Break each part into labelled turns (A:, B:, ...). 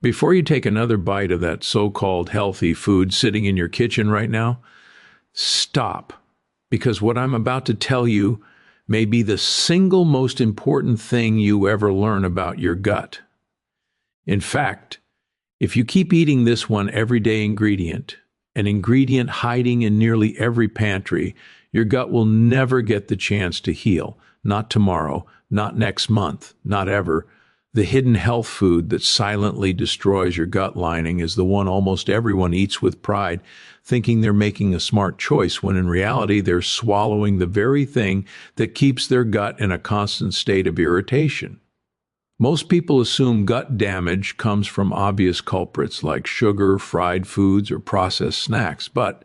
A: Before you take another bite of that so-called healthy food sitting in your kitchen right now, stop, because what I'm about to tell you may be the single most important thing you ever learn about your gut. In fact, if you keep eating this one everyday ingredient, an ingredient hiding in nearly every pantry, your gut will never get the chance to heal. Not tomorrow, not next month, not ever. The hidden health food that silently destroys your gut lining is the one almost everyone eats with pride, thinking they're making a smart choice, when in reality they're swallowing the very thing that keeps their gut in a constant state of irritation. Most people assume gut damage comes from obvious culprits like sugar, fried foods, or processed snacks, but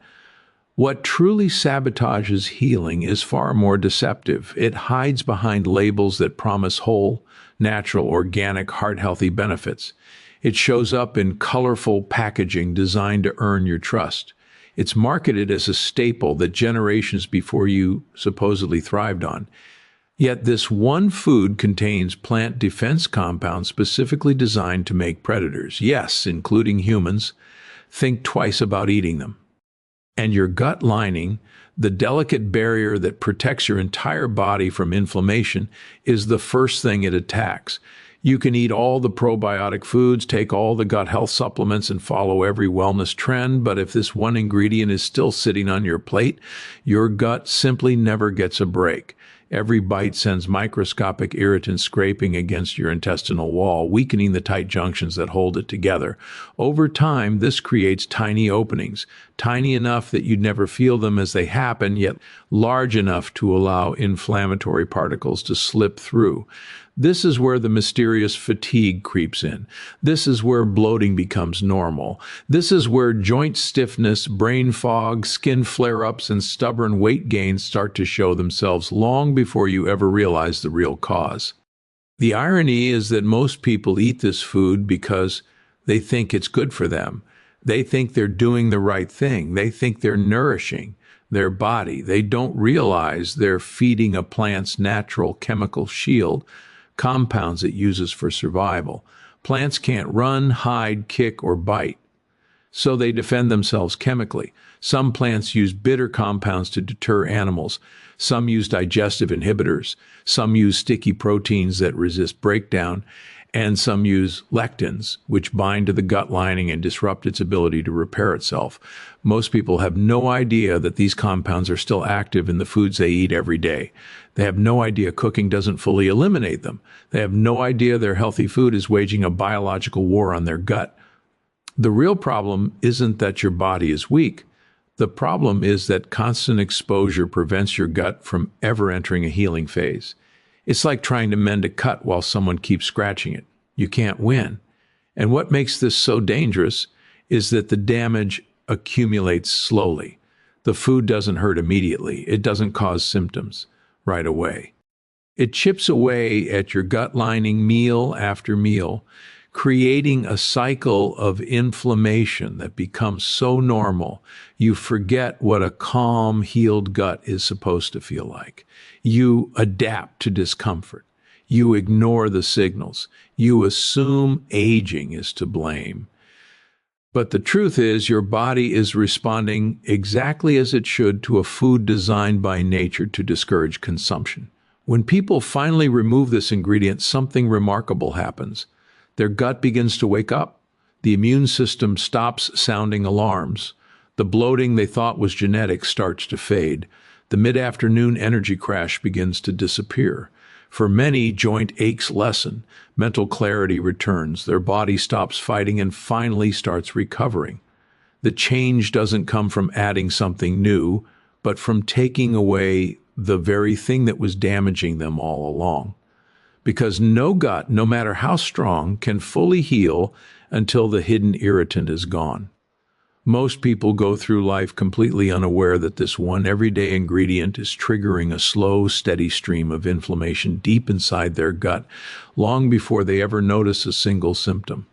A: what truly sabotages healing is far more deceptive. It hides behind labels that promise whole, natural, organic, heart-healthy benefits. It shows up in colorful packaging designed to earn your trust. It's marketed as a staple that generations before you supposedly thrived on. Yet this one food contains plant defense compounds specifically designed to make predators, yes, including humans, think twice about eating them. And your gut lining, the delicate barrier that protects your entire body from inflammation, is the first thing it attacks. You can eat all the probiotic foods, take all the gut health supplements, and follow every wellness trend, but if this one ingredient is still sitting on your plate, your gut simply never gets a break. Every bite sends microscopic irritants scraping against your intestinal wall, weakening the tight junctions that hold it together. Over time, this creates tiny openings, tiny enough that you'd never feel them as they happen, yet large enough to allow inflammatory particles to slip through. This is where the mysterious fatigue creeps in. This is where bloating becomes normal. This is where joint stiffness, brain fog, skin flare-ups, and stubborn weight gains start to show themselves long before you ever realize the real cause. The irony is that most people eat this food because they think it's good for them. They think they're doing the right thing. They think they're nourishing their body. They don't realize they're feeding a plant's natural chemical shield, compounds it uses for survival. Plants can't run, hide, kick, or bite, so they defend themselves chemically. Some plants use bitter compounds to deter animals. Some use digestive inhibitors. Some use sticky proteins that resist breakdown. And some use lectins, which bind to the gut lining and disrupt its ability to repair itself. Most people have no idea that these compounds are still active in the foods they eat every day. They have no idea cooking doesn't fully eliminate them. They have no idea their healthy food is waging a biological war on their gut. The real problem isn't that your body is weak. The problem is that constant exposure prevents your gut from ever entering a healing phase. It's like trying to mend a cut while someone keeps scratching it. You can't win. And what makes this so dangerous is that the damage accumulates slowly. The food doesn't hurt immediately. It doesn't cause symptoms right away. It chips away at your gut lining meal after meal, creating a cycle of inflammation that becomes so normal, you forget what a calm, healed gut is supposed to feel like. You adapt to discomfort. You ignore the signals. You assume aging is to blame. But the truth is, your body is responding exactly as it should to a food designed by nature to discourage consumption. When people finally remove this ingredient, something remarkable happens. Their gut begins to wake up. The immune system stops sounding alarms. The bloating they thought was genetic starts to fade. The mid-afternoon energy crash begins to disappear. For many, joint aches lessen, mental clarity returns, their body stops fighting and finally starts recovering. The change doesn't come from adding something new, but from taking away the very thing that was damaging them all along. Because no gut, no matter how strong, can fully heal until the hidden irritant is gone. Most people go through life completely unaware that this one everyday ingredient is triggering a slow, steady stream of inflammation deep inside their gut, long before they ever notice a single symptom.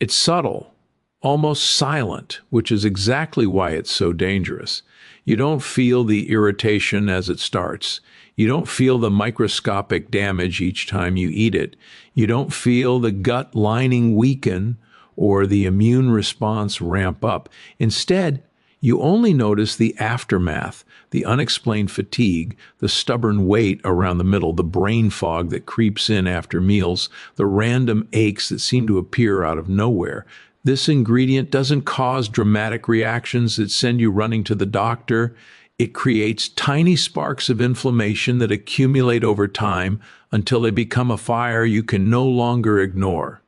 A: It's subtle, almost silent, which is exactly why it's so dangerous. You don't feel the irritation as it starts. You don't feel the microscopic damage each time you eat it. You don't feel the gut lining weaken or the immune response ramp up. Instead, you only notice the aftermath, the unexplained fatigue, the stubborn weight around the middle, the brain fog that creeps in after meals, the random aches that seem to appear out of nowhere. This ingredient doesn't cause dramatic reactions that send you running to the doctor. It creates tiny sparks of inflammation that accumulate over time until they become a fire you can no longer ignore.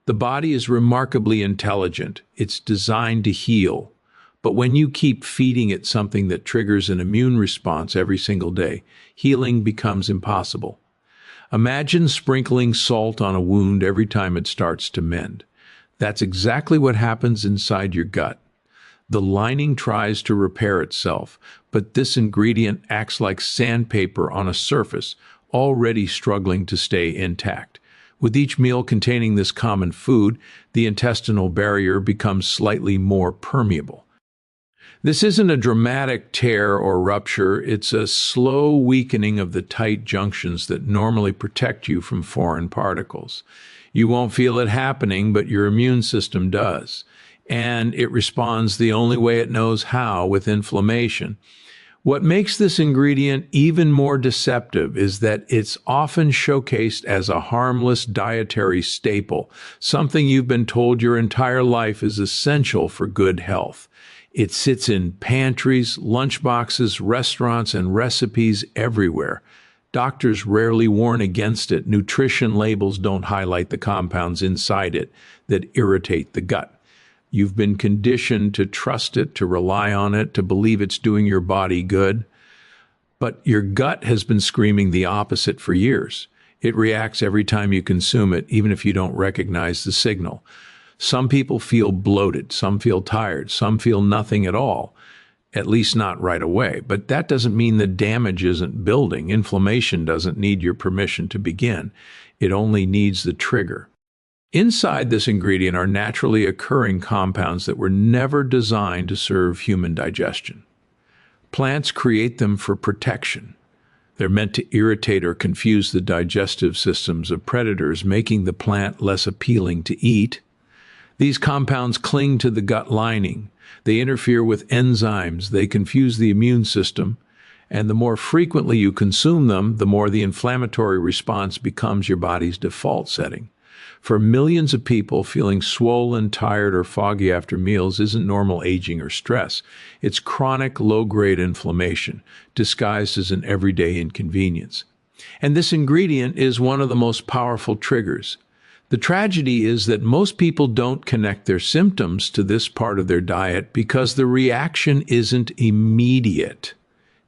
A: The body is remarkably intelligent. It's designed to heal. But when you keep feeding it something that triggers an immune response every single day, healing becomes impossible. Imagine sprinkling salt on a wound every time it starts to mend. That's exactly what happens inside your gut. The lining tries to repair itself, but this ingredient acts like sandpaper on a surface, already struggling to stay intact. With each meal containing this common food, the intestinal barrier becomes slightly more permeable. This isn't a dramatic tear or rupture, it's a slow weakening of the tight junctions that normally protect you from foreign particles. You won't feel it happening, but your immune system does. And it responds the only way it knows how, with inflammation. What makes this ingredient even more deceptive is that it's often showcased as a harmless dietary staple, something you've been told your entire life is essential for good health. It sits in pantries, lunchboxes, restaurants, and recipes everywhere. Doctors rarely warn against it. Nutrition labels don't highlight the compounds inside it that irritate the gut. You've been conditioned to trust it, to rely on it, to believe it's doing your body good. But your gut has been screaming the opposite for years. It reacts every time you consume it, even if you don't recognize the signal. Some people feel bloated, some feel tired, some feel nothing at all, at least not right away. But that doesn't mean the damage isn't building. Inflammation doesn't need your permission to begin. It only needs the trigger. Inside this ingredient are naturally occurring compounds that were never designed to serve human digestion. Plants create them for protection. They're meant to irritate or confuse the digestive systems of predators, making the plant less appealing to eat. These compounds cling to the gut lining. They interfere with enzymes. They confuse the immune system. And the more frequently you consume them, the more the inflammatory response becomes your body's default setting. For millions of people, feeling swollen, tired, or foggy after meals isn't normal aging or stress. It's chronic, low-grade inflammation, disguised as an everyday inconvenience. And this ingredient is one of the most powerful triggers. The tragedy is that most people don't connect their symptoms to this part of their diet because the reaction isn't immediate.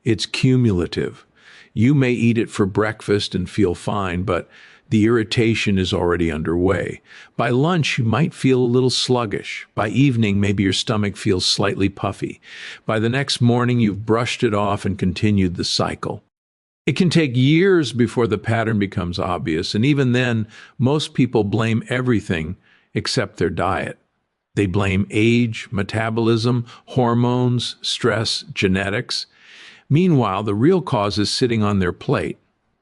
A: It's cumulative. You may eat it for breakfast and feel fine, but the irritation is already underway. By lunch, you might feel a little sluggish. By evening, maybe your stomach feels slightly puffy. By the next morning, you've brushed it off and continued the cycle. It can take years before the pattern becomes obvious, and even then, most people blame everything except their diet. They blame age, metabolism, hormones, stress, genetics. Meanwhile, the real cause is sitting on their plate.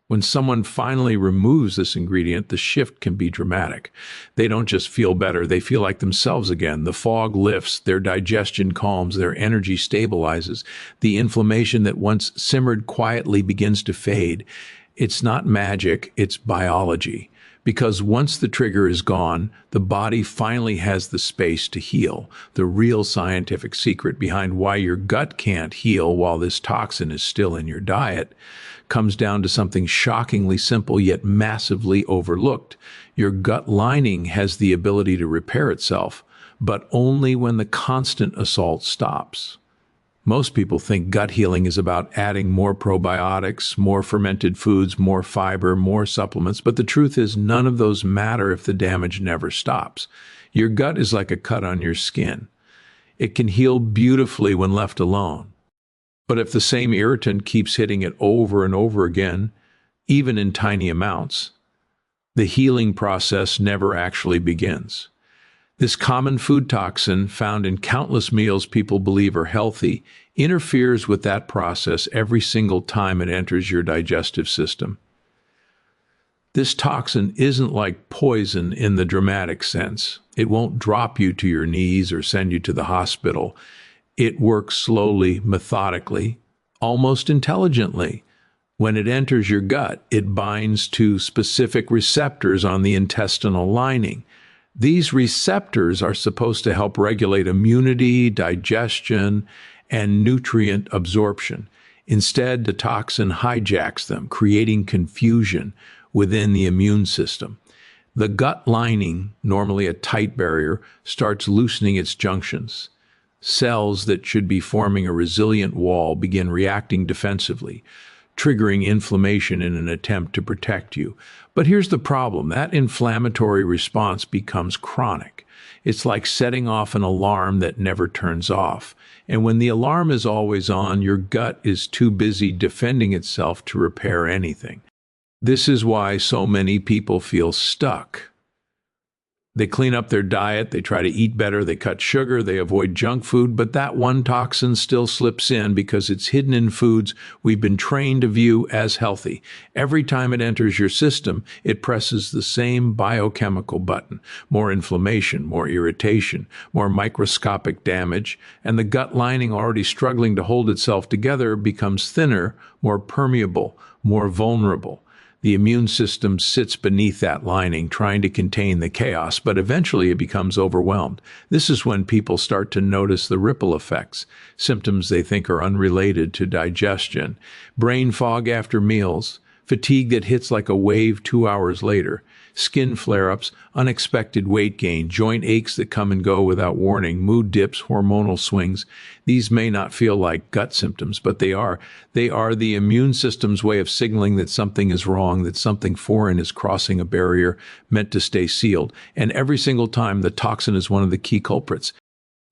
A: When someone finally removes this ingredient, the shift can be dramatic. They don't just feel better, they feel like themselves again. The fog lifts, their digestion calms, their energy stabilizes. The inflammation that once simmered quietly begins to fade. It's not magic, it's biology. Because once the trigger is gone, the body finally has the space to heal. The real scientific secret behind why your gut can't heal while this toxin is still in your diet comes down to something shockingly simple yet massively overlooked. Your gut lining has the ability to repair itself, but only when the constant assault stops. Most people think gut healing is about adding more probiotics, more fermented foods, more fiber, more supplements, but the truth is none of those matter if the damage never stops. Your gut is like a cut on your skin. It can heal beautifully when left alone. But if the same irritant keeps hitting it over and over again, even in tiny amounts, the healing process never actually begins. This common food toxin, found in countless meals people believe are healthy, interferes with that process every single time it enters your digestive system. This toxin isn't like poison in the dramatic sense. It won't drop you to your knees or send you to the hospital. It works slowly, methodically, almost intelligently. When it enters your gut, it binds to specific receptors on the intestinal lining. These receptors are supposed to help regulate immunity, digestion, and nutrient absorption. Instead, the toxin hijacks them, creating confusion within the immune system. The gut lining, normally a tight barrier, starts loosening its junctions. Cells that should be forming a resilient wall begin reacting defensively, triggering inflammation in an attempt to protect you. But here's the problem. That inflammatory response becomes chronic. It's like setting off an alarm that never turns off. And when the alarm is always on, your gut is too busy defending itself to repair anything. This is why so many people feel stuck. They clean up their diet, they try to eat better, they cut sugar, they avoid junk food, but that one toxin still slips in because it's hidden in foods we've been trained to view as healthy. Every time it enters your system, it presses the same biochemical button. More inflammation, more irritation, more microscopic damage, and the gut lining, already struggling to hold itself together, becomes thinner, more permeable, more vulnerable. The immune system sits beneath that lining, trying to contain the chaos, but eventually it becomes overwhelmed. This is when people start to notice the ripple effects, symptoms they think are unrelated to digestion, brain fog after meals, fatigue that hits like a wave 2 hours later, skin flare-ups, unexpected weight gain, joint aches that come and go without warning, mood dips, hormonal swings. These may not feel like gut symptoms, but they are. They are the immune system's way of signaling that something is wrong, that something foreign is crossing a barrier meant to stay sealed. And every single time, the toxin is one of the key culprits.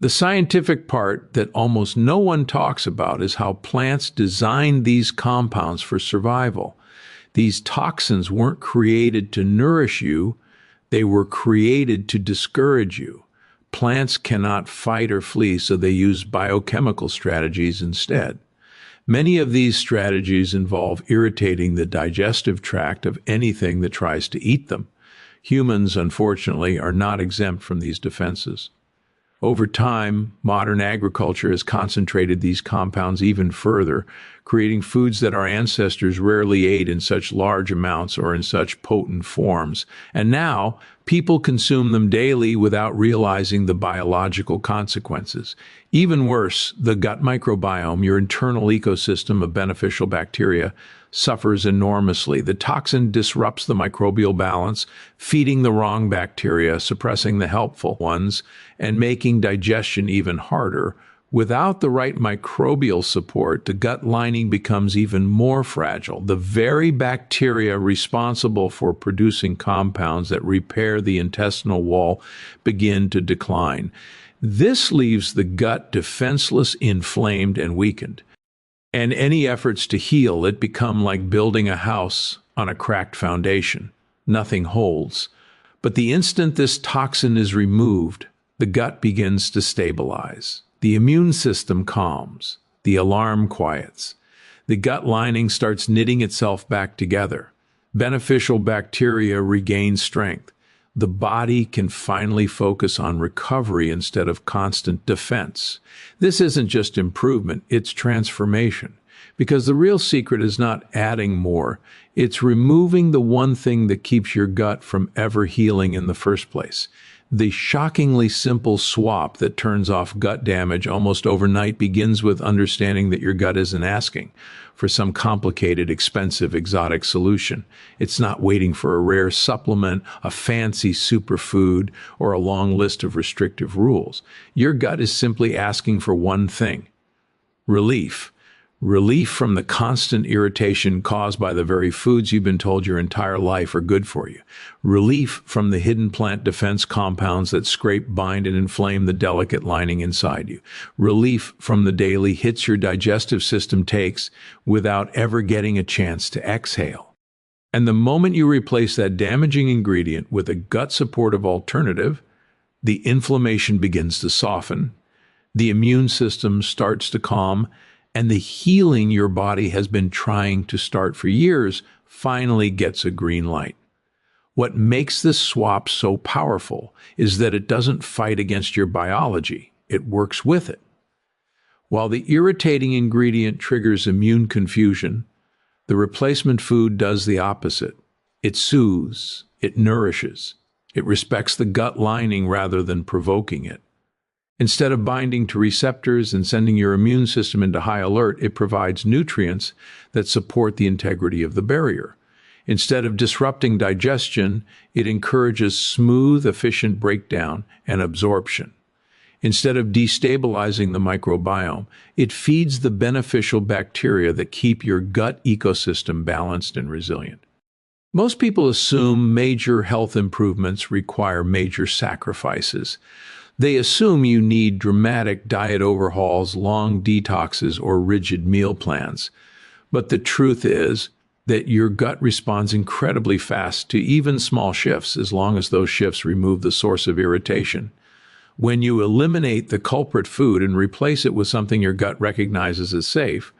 A: The scientific part that almost no one talks about is how plants design these compounds for survival. These toxins weren't created to nourish you, they were created to discourage you. Plants cannot fight or flee, so they use biochemical strategies instead. Many of these strategies involve irritating the digestive tract of anything that tries to eat them. Humans, unfortunately, are not exempt from these defenses. Over time, modern agriculture has concentrated these compounds even further, creating foods that our ancestors rarely ate in such large amounts or in such potent forms. And now, people consume them daily without realizing the biological consequences. Even worse, the gut microbiome, your internal ecosystem of beneficial bacteria, suffers enormously. The toxin disrupts the microbial balance, feeding the wrong bacteria, suppressing the helpful ones, and making digestion even harder. Without the right microbial support, the gut lining becomes even more fragile. The very bacteria responsible for producing compounds that repair the intestinal wall begin to decline. This leaves the gut defenseless, inflamed, and weakened. And any efforts to heal it become like building a house on a cracked foundation. Nothing holds. But the instant this toxin is removed, the gut begins to stabilize. The immune system calms. The alarm quiets. The gut lining starts knitting itself back together. Beneficial bacteria regain strength. The body can finally focus on recovery instead of constant defense. This isn't just improvement, it's transformation. Because the real secret is not adding more, it's removing the one thing that keeps your gut from ever healing in the first place. The shockingly simple swap that turns off gut damage almost overnight begins with understanding that your gut isn't asking for some complicated, expensive, exotic solution. It's not waiting for a rare supplement, a fancy superfood, or a long list of restrictive rules. Your gut is simply asking for one thing: relief. Relief from the constant irritation caused by the very foods you've been told your entire life are good for you. Relief from the hidden plant defense compounds that scrape, bind, and inflame the delicate lining inside you. Relief from the daily hits your digestive system takes without ever getting a chance to exhale. And the moment you replace that damaging ingredient with a gut-supportive alternative, the inflammation begins to soften, the immune system starts to calm, and the healing your body has been trying to start for years finally gets a green light. What makes this swap so powerful is that it doesn't fight against your biology, it works with it. While the irritating ingredient triggers immune confusion, the replacement food does the opposite. It soothes, it nourishes, it respects the gut lining rather than provoking it. Instead of binding to receptors and sending your immune system into high alert, it provides nutrients that support the integrity of the barrier. Instead of disrupting digestion, it encourages smooth, efficient breakdown and absorption. Instead of destabilizing the microbiome, it feeds the beneficial bacteria that keep your gut ecosystem balanced and resilient. Most people assume major health improvements require major sacrifices. They assume you need dramatic diet overhauls, long detoxes, or rigid meal plans. But the truth is that your gut responds incredibly fast to even small shifts, as long as those shifts remove the source of irritation. When you eliminate the culprit food and replace it with something your gut recognizes as safe,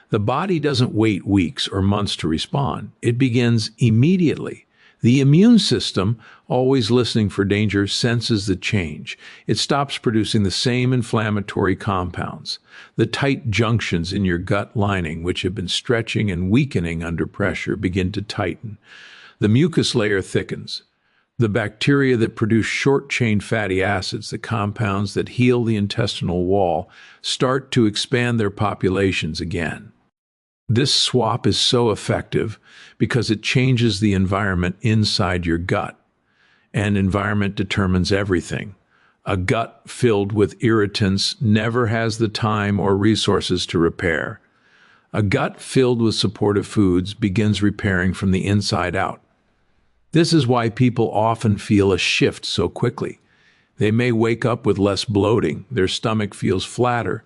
A: the body doesn't wait weeks or months to respond. It begins immediately. The immune system, always listening for danger, senses the change. It stops producing the same inflammatory compounds. The tight junctions in your gut lining, which have been stretching and weakening under pressure, begin to tighten. The mucus layer thickens. The bacteria that produce short-chain fatty acids, the compounds that heal the intestinal wall, start to expand their populations again. This swap is so effective because it changes the environment inside your gut. And environment determines everything. A gut filled with irritants never has the time or resources to repair. A gut filled with supportive foods begins repairing from the inside out. This is why people often feel a shift so quickly. They may wake up with less bloating, their stomach feels flatter,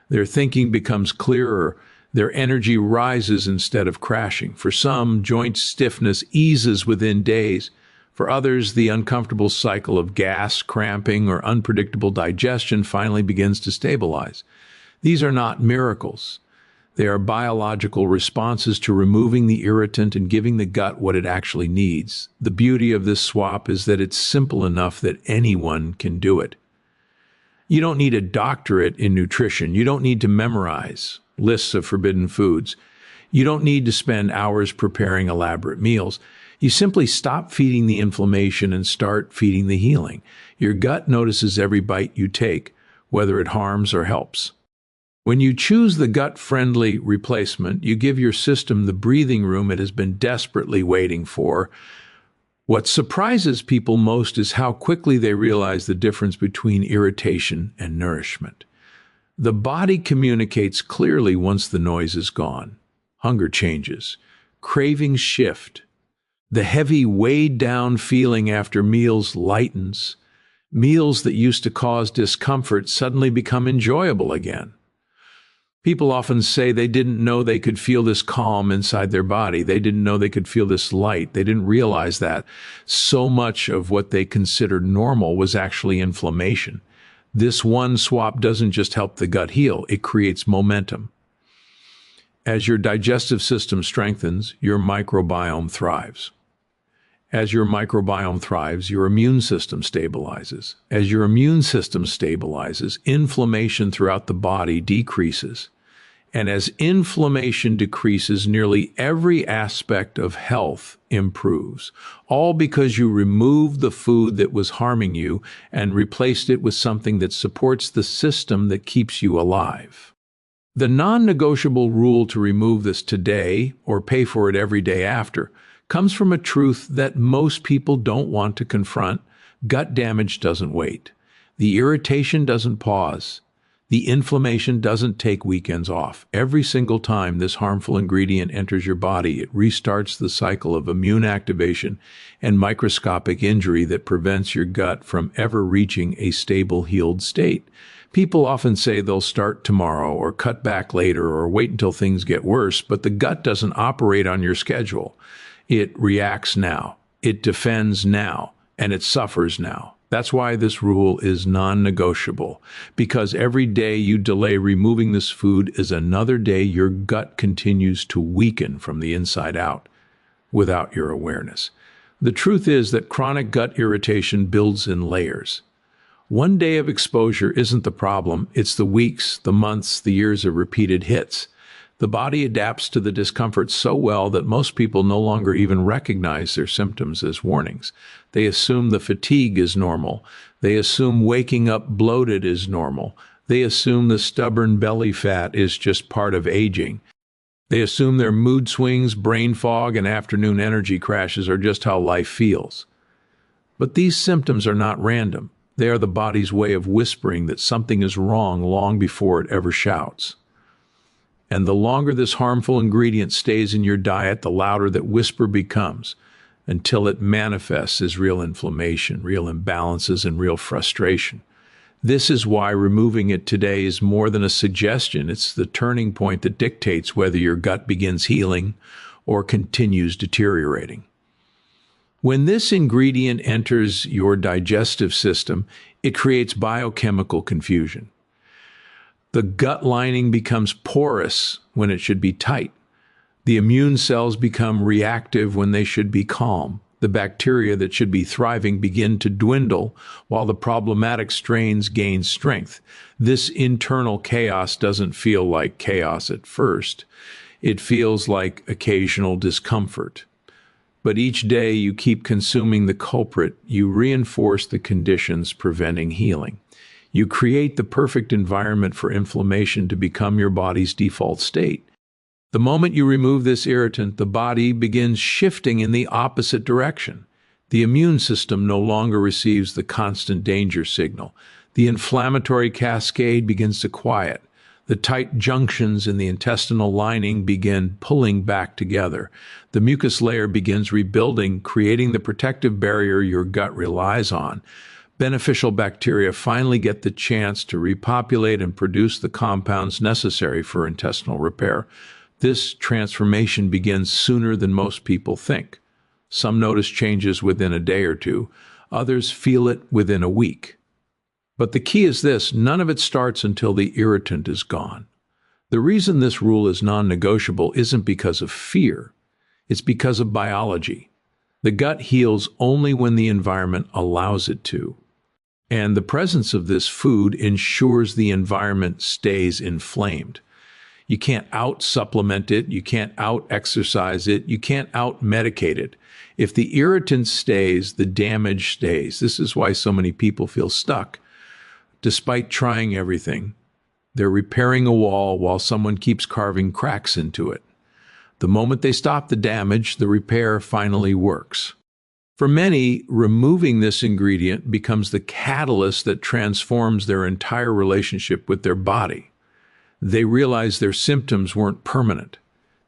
A: their thinking becomes clearer, their energy rises instead of crashing. For some, joint stiffness eases within days. For others, the uncomfortable cycle of gas, cramping, or unpredictable digestion finally begins to stabilize. These are not miracles. They are biological responses to removing the irritant and giving the gut what it actually needs. The beauty of this swap is that it's simple enough that anyone can do it. You don't need a doctorate in nutrition. You don't need to memorize lists of forbidden foods. You don't need to spend hours preparing elaborate meals. You simply stop feeding the inflammation and start feeding the healing. Your gut notices every bite you take, whether it harms or helps. When you choose the gut-friendly replacement, you give your system the breathing room it has been desperately waiting for. What surprises people most is how quickly they realize the difference between irritation and nourishment. The body communicates clearly once the noise is gone. Hunger changes. Cravings shift. The heavy, weighed-down feeling after meals lightens. Meals that used to cause discomfort suddenly become enjoyable again. People often say they didn't know they could feel this calm inside their body. They didn't know they could feel this light. They didn't realize that so much of what they considered normal was actually inflammation. This one swap doesn't just help the gut heal, it creates momentum. As your digestive system strengthens, your microbiome thrives. As your microbiome thrives, your immune system stabilizes. As your immune system stabilizes, inflammation throughout the body decreases. And as inflammation decreases, nearly every aspect of health improves, all because you removed the food that was harming you and replaced it with something that supports the system that keeps you alive. The non-negotiable rule to remove this today or pay for it every day after comes from a truth that most people don't want to confront. Gut damage doesn't wait. The irritation doesn't pause. The inflammation doesn't take weekends off. Every single time this harmful ingredient enters your body, it restarts the cycle of immune activation and microscopic injury that prevents your gut from ever reaching a stable, healed state. People often say they'll start tomorrow or cut back later or wait until things get worse, but the gut doesn't operate on your schedule. It reacts now, it defends now, and it suffers now. That's why this rule is non-negotiable, because every day you delay removing this food is another day your gut continues to weaken from the inside out without your awareness. The truth is that chronic gut irritation builds in layers. One day of exposure isn't the problem, it's the weeks, the months, the years of repeated hits. The body adapts to the discomfort so well that most people no longer even recognize their symptoms as warnings. They assume the fatigue is normal. They assume waking up bloated is normal. They assume the stubborn belly fat is just part of aging. They assume their mood swings, brain fog, and afternoon energy crashes are just how life feels. But these symptoms are not random. They are the body's way of whispering that something is wrong long before it ever shouts. And the longer this harmful ingredient stays in your diet, the louder that whisper becomes, until it manifests as real inflammation, real imbalances, and real frustration. This is why removing it today is more than a suggestion. It's the turning point that dictates whether your gut begins healing or continues deteriorating. When this ingredient enters your digestive system, it creates biochemical confusion. The gut lining becomes porous when it should be tight. The immune cells become reactive when they should be calm. The bacteria that should be thriving begin to dwindle while the problematic strains gain strength. This internal chaos doesn't feel like chaos at first. It feels like occasional discomfort. But each day you keep consuming the culprit, you reinforce the conditions preventing healing. You create the perfect environment for inflammation to become your body's default state. The moment you remove this irritant, the body begins shifting in the opposite direction. The immune system no longer receives the constant danger signal. The inflammatory cascade begins to quiet. The tight junctions in the intestinal lining begin pulling back together. The mucus layer begins rebuilding, creating the protective barrier your gut relies on. Beneficial bacteria finally get the chance to repopulate and produce the compounds necessary for intestinal repair. This transformation begins sooner than most people think. Some notice changes within a day or two. Others feel it within a week. But the key is this: none of it starts until the irritant is gone. The reason this rule is non-negotiable isn't because of fear. It's because of biology. The gut heals only when the environment allows it to. And the presence of this food ensures the environment stays inflamed. You can't out-supplement it, you can't out-exercise it, you can't out-medicate it. If the irritant stays, the damage stays. This is why so many people feel stuck. Despite trying everything, they're repairing a wall while someone keeps carving cracks into it. The moment they stop the damage, the repair finally works. For many, removing this ingredient becomes the catalyst that transforms their entire relationship with their body. They realize their symptoms weren't permanent.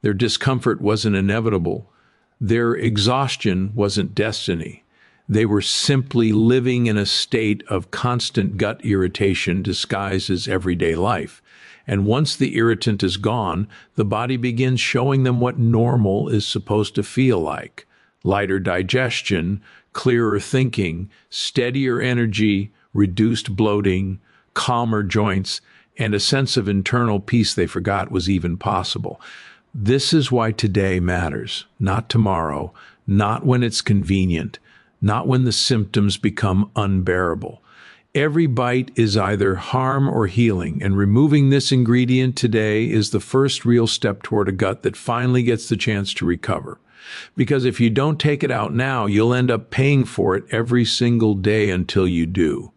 A: Their discomfort wasn't inevitable. Their exhaustion wasn't destiny. They were simply living in a state of constant gut irritation disguised as everyday life. And once the irritant is gone, the body begins showing them what normal is supposed to feel like. Lighter digestion, clearer thinking, steadier energy, reduced bloating, calmer joints, and a sense of internal peace they forgot was even possible. This is why today matters, not tomorrow, not when it's convenient, not when the symptoms become unbearable. Every bite is either harm or healing, and removing this ingredient today is the first real step toward a gut that finally gets the chance to recover. Because if you don't take it out now, you'll end up paying for it every single day until you do.